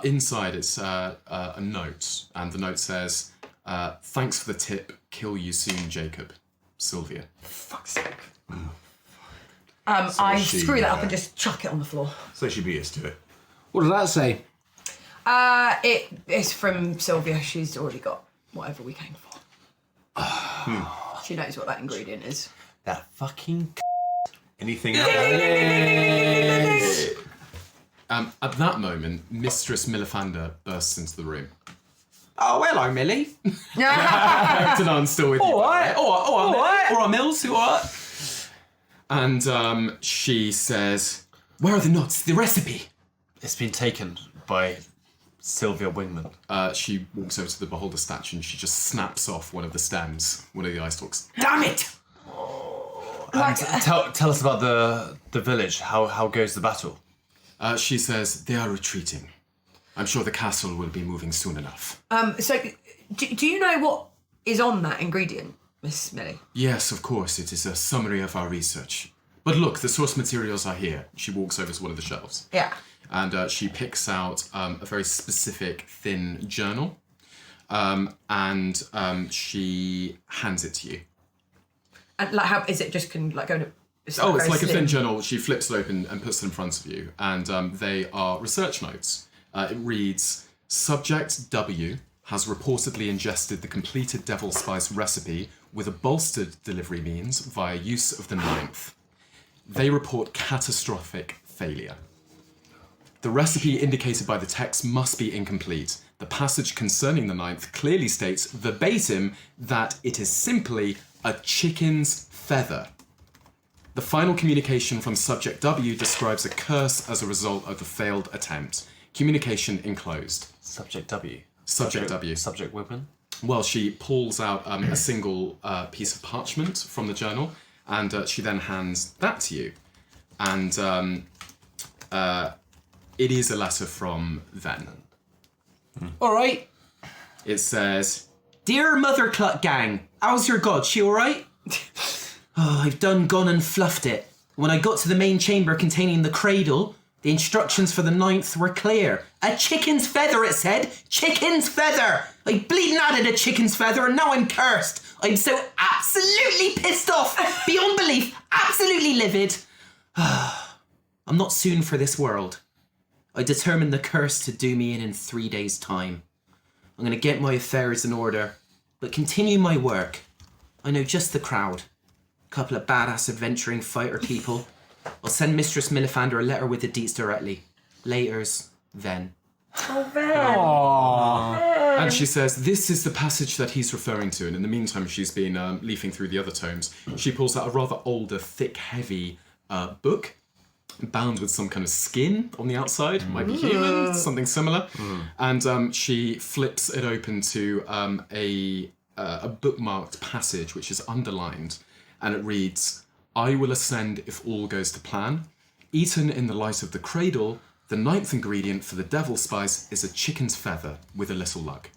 Inside, it's a note, and the note says, "Thanks for the tip. Kill you soon, Jacob. Sylvia." Fuck's sake. I she, screw that up and just chuck it on the floor. So she beat us to it. What does that say? It's from Sylvia. She's already got whatever we came for. She knows what that ingredient is. That fucking... Anything else? At that moment, Mistress Millifander bursts into the room. Oh, hello, Millie. Dan's still with you. All right. All right, Mills. You all right? And she says, "Where are the nuts? The recipe?" It's been taken by Sylvia Wingman. She walks over to the beholder statue and she just snaps off one of the stems, one of the eye stalks. Damn it! And tell us about the village. How goes the battle? She says, "They are retreating. I'm sure the castle will be moving soon enough." So, do you know what is on that ingredient, Miss Millie? Yes, of course, it is a summary of our research. But look, the source materials are here. She walks over to one of the shelves. Yeah. And she picks out a very specific thin journal. And she hands it to you. And like, how is it? Just can like go to? It's very like a slim. thin journal. She flips it open and puts it in front of you. And they are research notes. It reads, "Subject W has reportedly ingested the completed devil spice recipe with a bolstered delivery means via use of the 9th. They report catastrophic failure." The recipe indicated by the text must be incomplete. The passage concerning the ninth clearly states verbatim that it is simply a chicken's feather. The final communication from subject W describes a curse as a result of the failed attempt. Communication enclosed. Subject W. Subject W. Subject woman. Well, she pulls out a single piece of parchment from the journal, and she then hands that to you. And it is a letter from Ven. All right. It says, Dear Mother Cluck Gang, how's your god? She all right? Oh, I've gone and fluffed it. When I got to the main chamber containing the cradle, the instructions for the ninth were clear. A chicken's feather, it said. Chicken's feather. I bleeding added a chicken's feather and now I'm cursed. I'm so absolutely pissed off. Beyond belief. Absolutely livid. I'm not soon for this world. I determined the curse to do me in 3 days' time. I'm going to get my affairs in order, but continue my work. I know just the crowd. Couple of badass adventuring fighter people. I'll send Mistress Millifander a letter with the deets directly. Laters, then. and she says, this is the passage that he's referring to. And in the meantime, she's been leafing through the other tomes. She pulls out a rather older, thick, heavy book, bound with some kind of skin on the outside. Might be human, something similar. And she flips it open to a bookmarked passage, which is underlined. And it reads, I will ascend if all goes to plan. Eaten in the light of the cradle, the ninth ingredient for the devil spice is a chicken's feather with a little luck.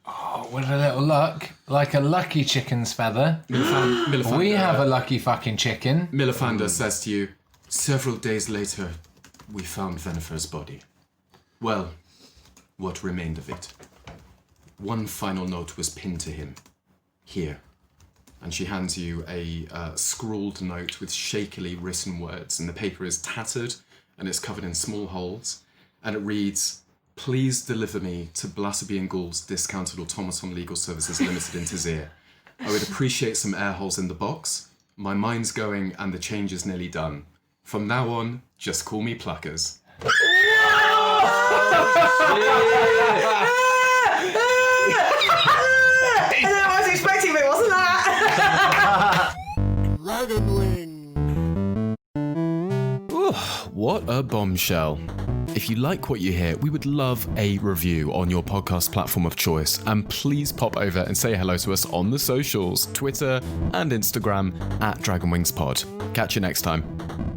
Oh, with a little luck, like a lucky chicken's feather. Millifander, We have a lucky fucking chicken. Millifander says to you, several days later, we found Venifer's body. Well, what remained of it. One final note was pinned to him. Here. And she hands you a scrawled note with shakily written words, and the paper is tattered and it's covered in small holes. And it reads, please deliver me to Blasby and Gould's Discounted Automaton Legal Services Limited in Tazir. I would appreciate some air holes in the box. My mind's going and the change is nearly done. From now on, just call me Pluckers. I was expecting it, wasn't that? Dragon Wing. What a bombshell. If you like what you hear, we would love a review on your podcast platform of choice. And please pop over and say hello to us on the socials, Twitter and Instagram @DragonWingsPod. Catch you next time.